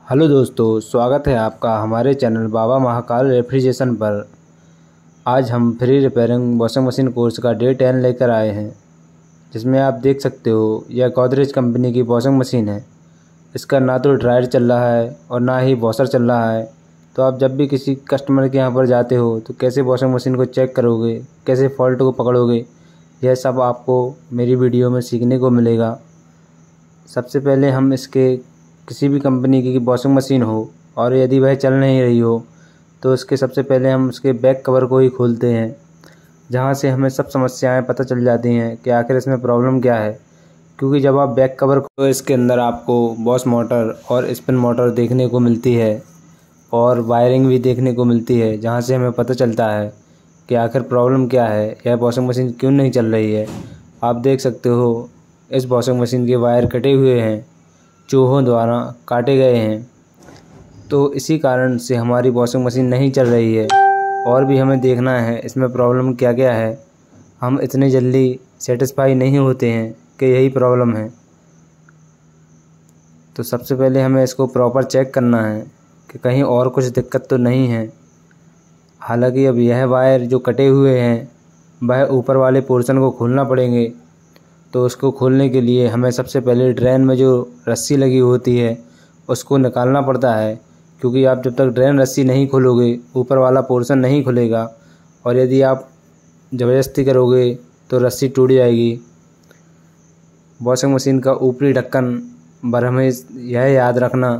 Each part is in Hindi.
हेलो दोस्तों, स्वागत है आपका हमारे चैनल बाबा महाकाल रेफ्रिजरेशन पर। आज हम free repairing washing machine course का डे 10 लेकर आए हैं, जिसमें आप देख सकते हो यह गोदरेज कंपनी की वॉशिंग मशीन है। इसका ना तो ड्रायर चल रहा है और ना ही वॉशर चल रहा है। तो आप जब भी किसी कस्टमर के यहाँ पर जाते हो तो कैसे वॉशिंग मशीन को चेक करोगे, कैसे फॉल्ट को पकड़ोगे, यह सब आपको मेरी वीडियो में सीखने को मिलेगा। सबसे पहले हम इसके किसी भी कंपनी की वॉशिंग मशीन हो और यदि वह चल नहीं रही हो तो इसके सबसे पहले हम उसके बैक कवर को ही खोलते हैं, जहां से हमें सब समस्याएं पता चल जाती हैं कि आखिर इसमें प्रॉब्लम क्या है। क्योंकि जब आप बैक कवर को इसके अंदर आपको बॉस मोटर और स्पिन मोटर देखने को मिलती है और वायरिंग भी देखने को मिलती है, जहां से हमें पता चलता है कि आखिर प्रॉब्लम क्या है, यह वॉशिंग मशीन क्यों नहीं चल रही है। आप देख सकते हो इस वॉशिंग मशीन के वायर कटे हुए हैं, चूहों द्वारा काटे गए हैं। तो इसी कारण से हमारी वॉशिंग मशीन नहीं चल रही है। और भी हमें देखना है इसमें प्रॉब्लम क्या क्या है। हम इतनी जल्दी सेटिस्फाई नहीं होते हैं कि यही प्रॉब्लम है। तो सबसे पहले हमें इसको प्रॉपर चेक करना है कि कहीं और कुछ दिक्कत तो नहीं है। हालांकि अब यह वायर जो कटे हुए हैं वह ऊपर वाले पोर्शन को खोलना पड़ेंगे। तो उसको खोलने के लिए हमें सबसे पहले ड्रेन में जो रस्सी लगी होती है उसको निकालना पड़ता है, क्योंकि आप जब तक ड्रेन रस्सी नहीं खोलोगे ऊपर वाला पोर्शन नहीं खुलेगा। और यदि आप ज़बरदस्ती करोगे तो रस्सी टूट जाएगी। वॉशिंग मशीन का ऊपरी ढक्कन पर हमें यह याद रखना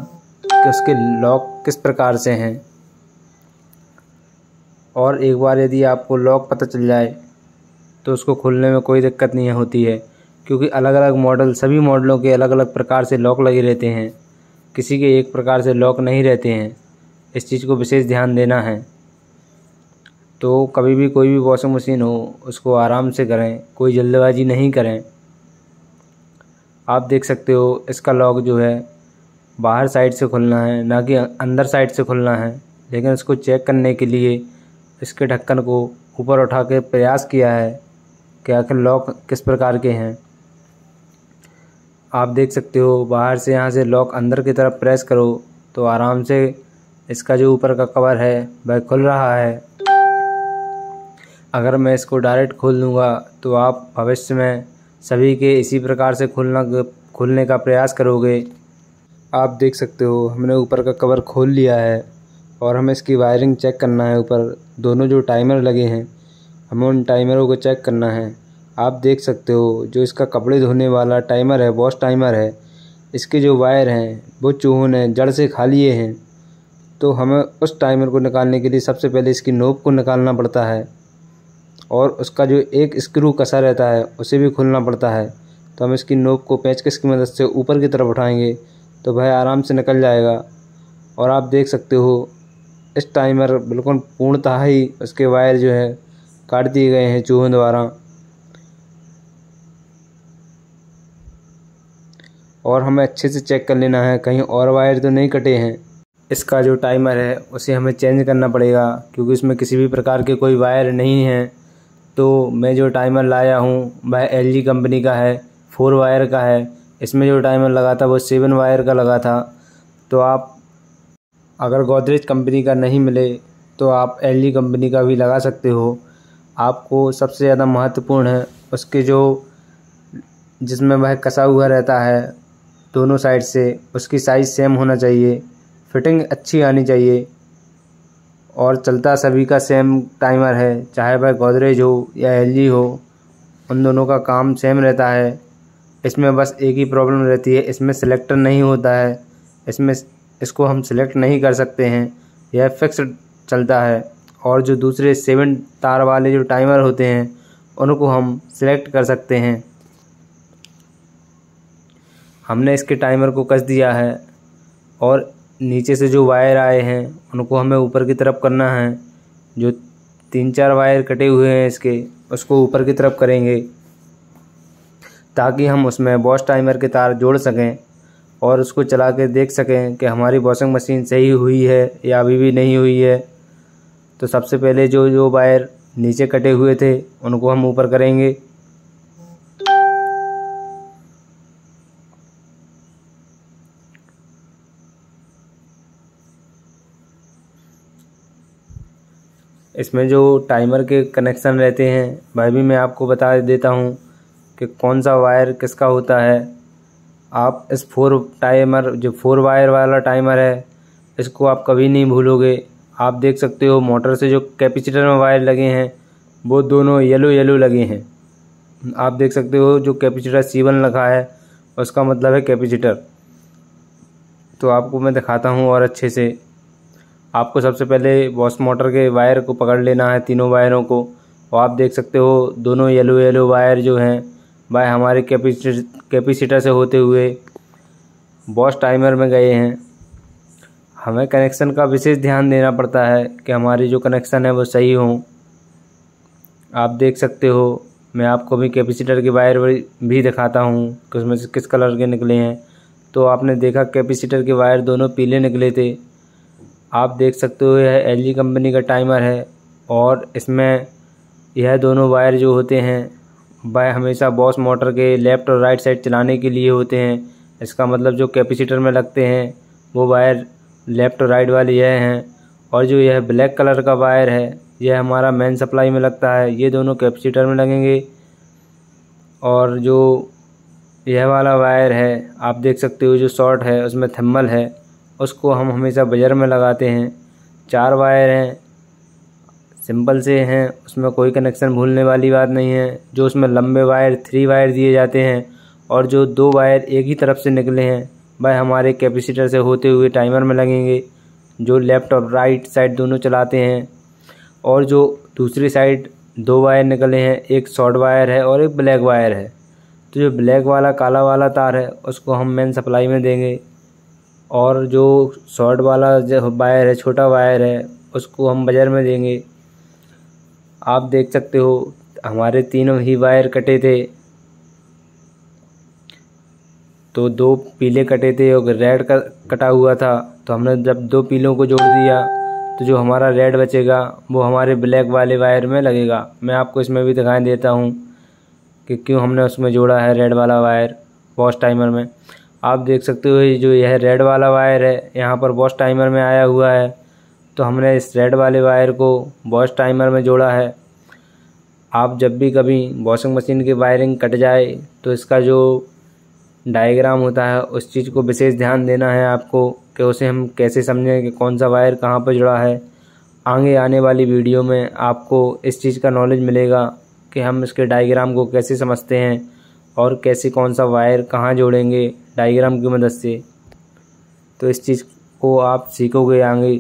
कि उसके लॉक किस प्रकार से हैं। और एक बार यदि आपको लॉक पता चल जाए तो उसको खोलने में कोई दिक्कत नहीं होती है, क्योंकि अलग अलग मॉडल, सभी मॉडलों के अलग अलग प्रकार से लॉक लगे रहते हैं। किसी के एक प्रकार से लॉक नहीं रहते हैं। इस चीज़ को विशेष ध्यान देना है। तो कभी भी कोई भी वॉशिंग मशीन हो उसको आराम से करें, कोई जल्दबाजी नहीं करें। आप देख सकते हो इसका लॉक जो है बाहर साइड से खुलना है, ना कि अंदर साइड से खुलना है। लेकिन इसको चेक करने के लिए इसके ढक्कन को ऊपर उठा के प्रयास किया है कि आखिर लॉक किस प्रकार के हैं। आप देख सकते हो बाहर से यहाँ से लॉक अंदर की तरफ प्रेस करो तो आराम से इसका जो ऊपर का कवर है वह खुल रहा है। अगर मैं इसको डायरेक्ट खोल दूँगा तो आप भविष्य में सभी के इसी प्रकार से खोलने का प्रयास करोगे। आप देख सकते हो हमने ऊपर का कवर खोल लिया है और हमें इसकी वायरिंग चेक करना है। ऊपर दोनों जो टाइमर लगे हैं हमें उन टाइमरों को चेक करना है। आप देख सकते हो जो इसका कपड़े धोने वाला टाइमर है, वॉश टाइमर है, इसके जो वायर हैं वो चूहों ने जड़ से खा लिए हैं। तो हमें उस टाइमर को निकालने के लिए सबसे पहले इसकी नोब को निकालना पड़ता है और उसका जो एक स्क्रू कसा रहता है उसे भी खोलना पड़ता है। तो हम इसकी नोब को पेचकस की मदद से ऊपर की तरफ उठाएंगे तो वह आराम से निकल जाएगा। और आप देख सकते हो इस टाइमर बिल्कुल पूर्णतः ही उसके वायर जो है काट दिए गए हैं चूहों द्वारा। और हमें अच्छे से चेक कर लेना है कहीं और वायर तो नहीं कटे हैं। इसका जो टाइमर है उसे हमें चेंज करना पड़ेगा, क्योंकि इसमें किसी भी प्रकार के कोई वायर नहीं हैं। तो मैं जो टाइमर लाया हूँ वह LG कंपनी का है, 4 वायर का है। इसमें जो टाइमर लगा था वो 7 वायर का लगा था। तो आप अगर गोदरेज कंपनी का नहीं मिले तो आप LG कंपनी का भी लगा सकते हो। आपको सबसे ज़्यादा महत्वपूर्ण है उसके जो जिसमें वह कसा हुआ रहता है दोनों साइड से, उसकी साइज़ सेम होना चाहिए, फिटिंग अच्छी आनी चाहिए। और चलता सभी का सेम टाइमर है, चाहे वह गोदरेज हो या LG हो, उन दोनों का काम सेम रहता है। इसमें बस एक ही प्रॉब्लम रहती है, इसमें सिलेक्टर नहीं होता है। इसको हम सिलेक्ट नहीं कर सकते हैं, यह फिक्स्ड चलता है। और जो दूसरे 7 तार वाले जो टाइमर होते हैं उनको हम सिलेक्ट कर सकते हैं। हमने इसके टाइमर को कस दिया है और नीचे से जो वायर आए हैं उनको हमें ऊपर की तरफ करना है। जो 3-4 वायर कटे हुए हैं इसके उसको ऊपर की तरफ करेंगे ताकि हम उसमें वॉश टाइमर के तार जोड़ सकें और उसको चला के देख सकें कि हमारी वॉशिंग मशीन सही हुई है या अभी भी नहीं हुई है। तो सबसे पहले जो वायर नीचे कटे हुए थे उनको हम ऊपर करेंगे। इसमें जो टाइमर के कनेक्शन रहते हैं वह भी मैं आपको बता देता हूँ कि कौन सा वायर किसका होता है। आप इस 4 वायर वाला टाइमर है, इसको आप कभी नहीं भूलोगे। आप देख सकते हो मोटर से जो कैपेसिटर में वायर लगे हैं वो दोनों येलो येलो लगे हैं। आप देख सकते हो जो कैपेसिटर C1 लिखा है उसका मतलब है कैपेसिटर। तो आपको मैं दिखाता हूँ और अच्छे से। आपको सबसे पहले बॉश मोटर के वायर को पकड़ लेना है, तीनों वायरों को। और आप देख सकते हो दोनों येलो येलो वायर जो हैं वह हमारे कैपेसिटर से होते हुए बॉश टाइमर में गए हैं। हमें कनेक्शन का विशेष ध्यान देना पड़ता है कि हमारी जो कनेक्शन है वो सही हो। आप देख सकते हो मैं आपको भी कैपेसिटर के वायर भी दिखाता हूँ कि उसमें से किस कलर के निकले हैं। तो आपने देखा कैपेसिटर के वायर दोनों पीले निकले थे। आप देख सकते हो यह LG कंपनी का टाइमर है और इसमें यह दोनों वायर जो होते हैं वह हमेशा बॉश मोटर के लेफ़्ट और राइट साइड चलाने के लिए होते हैं। इसका मतलब जो कैपेसिटर में लगते हैं वो वायर लेफ़्ट और राइट वाले यह हैं, और जो यह ब्लैक कलर का वायर है यह हमारा मेन सप्लाई में लगता है। ये दोनों कैपेसिटर में लगेंगे। और जो यह वाला वायर है आप देख सकते हो जो शॉर्ट है उसमें थर्मल है, उसको हम हमेशा बजर में लगाते हैं। 4 वायर हैं, सिंपल से हैं, उसमें कोई कनेक्शन भूलने वाली बात नहीं है। जो उसमें लंबे वायर 3 वायर दिए जाते हैं और जो 2 वायर एक ही तरफ से निकले हैं वह हमारे कैपेसिटर से होते हुए टाइमर में लगेंगे, जो लेफ़्ट और राइट साइड दोनों चलाते हैं। और जो दूसरी साइड 2 वायर निकले हैं, एक शॉर्ट वायर है और एक ब्लैक वायर है। तो जो ब्लैक वाला काला वाला तार है उसको हम मेन सप्लाई में देंगे, और जो शॉर्ट वाला जो वायर है, छोटा वायर है, उसको हम बजर में देंगे। आप देख सकते हो हमारे तीनों ही वायर कटे थे, तो 2 पीले कटे थे और रेड का कटा हुआ था। तो हमने जब 2 पीलों को जोड़ दिया तो जो हमारा रेड बचेगा वो हमारे ब्लैक वाले वायर में लगेगा। मैं आपको इसमें भी दिखाई देता हूँ कि क्यों हमने उसमें जोड़ा है रेड वाला वायर बॉश टाइमर में। आप देख सकते हो जो यह रेड वाला वायर है यहाँ पर बॉश टाइमर में आया हुआ है, तो हमने इस रेड वाले वायर को बॉश टाइमर में जोड़ा है। आप जब भी कभी वॉशिंग मशीन की वायरिंग कट जाए तो इसका जो डायग्राम होता है उस चीज़ को विशेष ध्यान देना है आपको कि उसे हम कैसे समझें कि कौन सा वायर कहाँ पर जुड़ा है। आगे आने वाली वीडियो में आपको इस चीज़ का नॉलेज मिलेगा कि हम इसके डायग्राम को कैसे समझते हैं और कैसे कौन सा वायर कहाँ जोड़ेंगे डायग्राम की मदद से। तो इस चीज़ को आप सीखोगे आगे।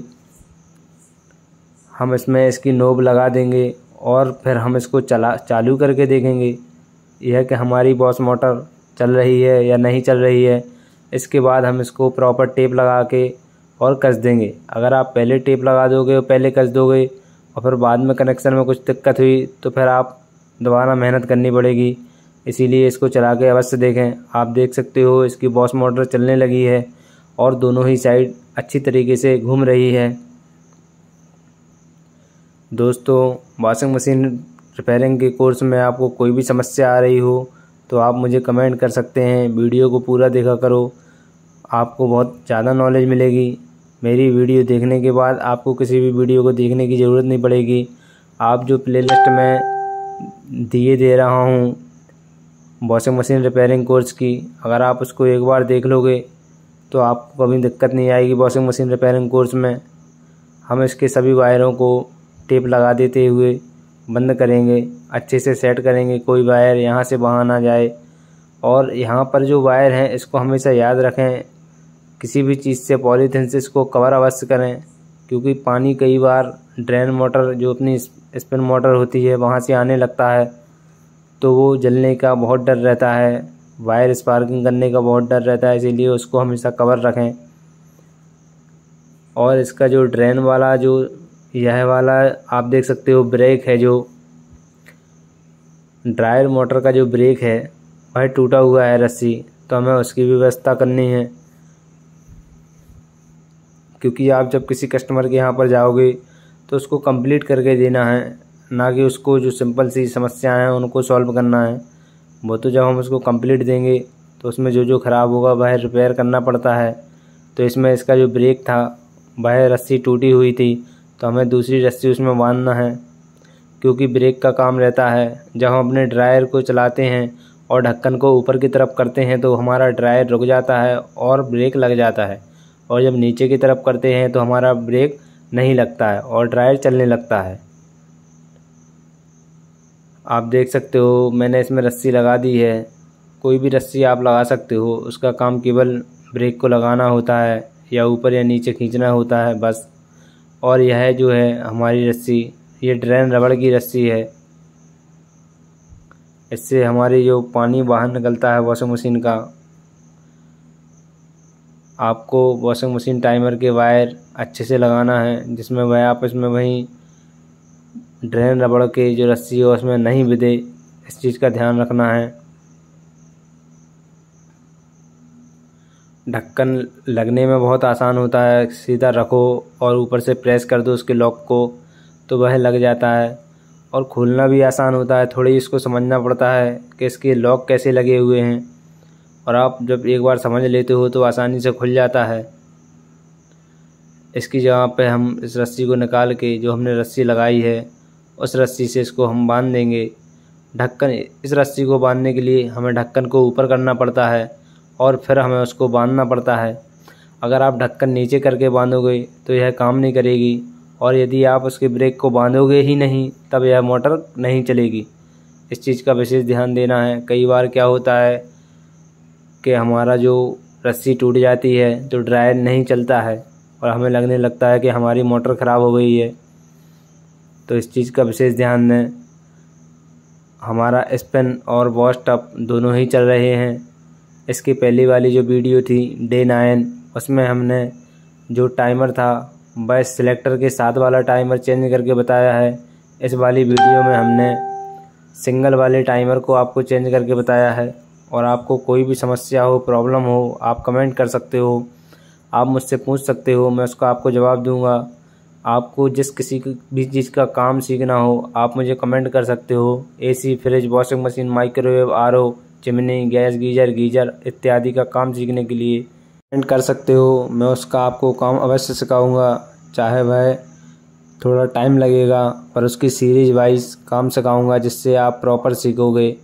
हम इसमें इसकी नोब लगा देंगे और फिर हम इसको चालू करके देखेंगे यह कि हमारी बॉश मोटर चल रही है या नहीं चल रही है। इसके बाद हम इसको प्रॉपर टेप लगा के और कस देंगे। अगर आप पहले टेप लगा दोगे और पहले कस दोगे और फिर बाद में कनेक्शन में कुछ दिक्कत हुई तो फिर आप दोबारा मेहनत करनी पड़ेगी। इसीलिए इसको चला के अवश्य देखें। आप देख सकते हो इसकी बॉश मोटर चलने लगी है और दोनों ही साइड अच्छी तरीके से घूम रही है। दोस्तों, वॉशिंग मशीन रिपेयरिंग के कोर्स में आपको कोई भी समस्या आ रही हो तो आप मुझे कमेंट कर सकते हैं। वीडियो को पूरा देखा करो, आपको बहुत ज़्यादा नॉलेज मिलेगी। मेरी वीडियो देखने के बाद आपको किसी भी वीडियो को देखने की ज़रूरत नहीं पड़ेगी। आप जो प्लेलिस्ट में दिए दे रहा हूँ वॉशिंग मशीन रिपेयरिंग कोर्स की, अगर आप उसको एक बार देख लोगे तो आपको कभी दिक्कत नहीं आएगी। वॉशिंग मशीन रिपेयरिंग कोर्स में हम इसके सभी वायरों को टेप लगा देते हुए बंद करेंगे, अच्छे से सेट करेंगे, कोई वायर यहाँ से वहाँ ना जाए। और यहाँ पर जो वायर हैं इसको हमेशा याद रखें, किसी भी चीज़ से पॉलीथीन से इसको कवर अवश्य करें, क्योंकि पानी कई बार ड्रेन मोटर जो अपनी स्पिन मोटर होती है वहाँ से आने लगता है, तो वो जलने का बहुत डर रहता है, वायर स्पार्किंग करने का बहुत डर रहता है। इसीलिए उसको हमेशा कवर रखें। और इसका जो ड्रेन वाला जो यह वाला आप देख सकते हो ब्रेक है, जो ड्रायर मोटर का जो ब्रेक है वह टूटा हुआ है रस्सी, तो हमें उसकी व्यवस्था करनी है। क्योंकि आप जब किसी कस्टमर के यहाँ पर जाओगे तो उसको कंप्लीट करके देना है, ना कि उसको जो सिंपल सी समस्याएं हैं उनको सॉल्व करना है। वो तो जब हम उसको कंप्लीट देंगे तो उसमें जो जो ख़राब होगा वह रिपेयर करना पड़ता है। तो इसमें इसका जो ब्रेक था वह रस्सी टूटी हुई थी, तो तो हमें दूसरी रस्सी उसमें बांधना है, क्योंकि ब्रेक का काम रहता है। जब हम अपने ड्रायर को चलाते हैं और ढक्कन को ऊपर की तरफ करते हैं तो हमारा ड्रायर रुक जाता है और ब्रेक लग जाता है, और जब नीचे की तरफ करते हैं तो हमारा ब्रेक नहीं लगता है और ड्रायर चलने लगता है। आप देख सकते हो मैंने इसमें रस्सी लगा दी है। कोई भी रस्सी आप लगा सकते हो, उसका काम केवल ब्रेक को लगाना होता है या ऊपर या नीचे खींचना होता है बस। और यह जो है हमारी रस्सी, ये ड्रेन रबड़ की रस्सी है। इससे हमारी जो पानी बाहर निकलता है वॉशिंग मशीन का, आपको वॉशिंग मशीन टाइमर के वायर अच्छे से लगाना है, जिसमें वह आपस में वहीं ड्रेन रबड़ के जो रस्सी है उसमें नहीं बिधे, इस चीज़ का ध्यान रखना है। ढक्कन लगने में बहुत आसान होता है, सीधा रखो और ऊपर से प्रेस कर दो उसके लॉक को तो वह लग जाता है। और खोलना भी आसान होता है, थोड़ी इसको समझना पड़ता है कि इसके लॉक कैसे लगे हुए हैं, और आप जब एक बार समझ लेते हो तो आसानी से खुल जाता है। इसकी जगह पे हम इस रस्सी को निकाल के जो हमने रस्सी लगाई है उस रस्सी से इसको हम बांध देंगे। ढक्कन, इस रस्सी को बांधने के लिए हमें ढक्कन को ऊपर करना पड़ता है और फिर हमें उसको बांधना पड़ता है। अगर आप ढक्कन नीचे करके बांधोगे तो यह काम नहीं करेगी, और यदि आप उसके ब्रेक को बांधोगे ही नहीं तब यह मोटर नहीं चलेगी। इस चीज़ का विशेष ध्यान देना है। कई बार क्या होता है कि हमारा जो रस्सी टूट जाती है तो ड्रायर नहीं चलता है और हमें लगने लगता है कि हमारी मोटर ख़राब हो गई है, तो इस चीज़ का विशेष ध्यान दें। हमारा स्पिन और वॉश टब दोनों ही चल रहे हैं। इसकी पहली वाली जो वीडियो थी डे 9, उसमें हमने जो टाइमर था वह सिलेक्टर के साथ वाला टाइमर चेंज करके बताया है। इस वाली वीडियो में हमने सिंगल वाले टाइमर को आपको चेंज करके बताया है। और आपको कोई भी समस्या हो, प्रॉब्लम हो, आप कमेंट कर सकते हो, आप मुझसे पूछ सकते हो, मैं उसका आपको जवाब दूंगा। आपको जिस किसी भी चीज़ का काम सीखना हो आप मुझे कमेंट कर सकते हो। AC, fridge, washing machine, microwave, RO, chimney, gas, geyser इत्यादि का काम सीखने के लिए कमेंट कर सकते हो। मैं उसका आपको काम अवश्य सिखाऊंगा, चाहे वह थोड़ा टाइम लगेगा, पर उसकी सीरीज वाइज काम सिखाऊंगा जिससे आप प्रॉपर सीखोगे।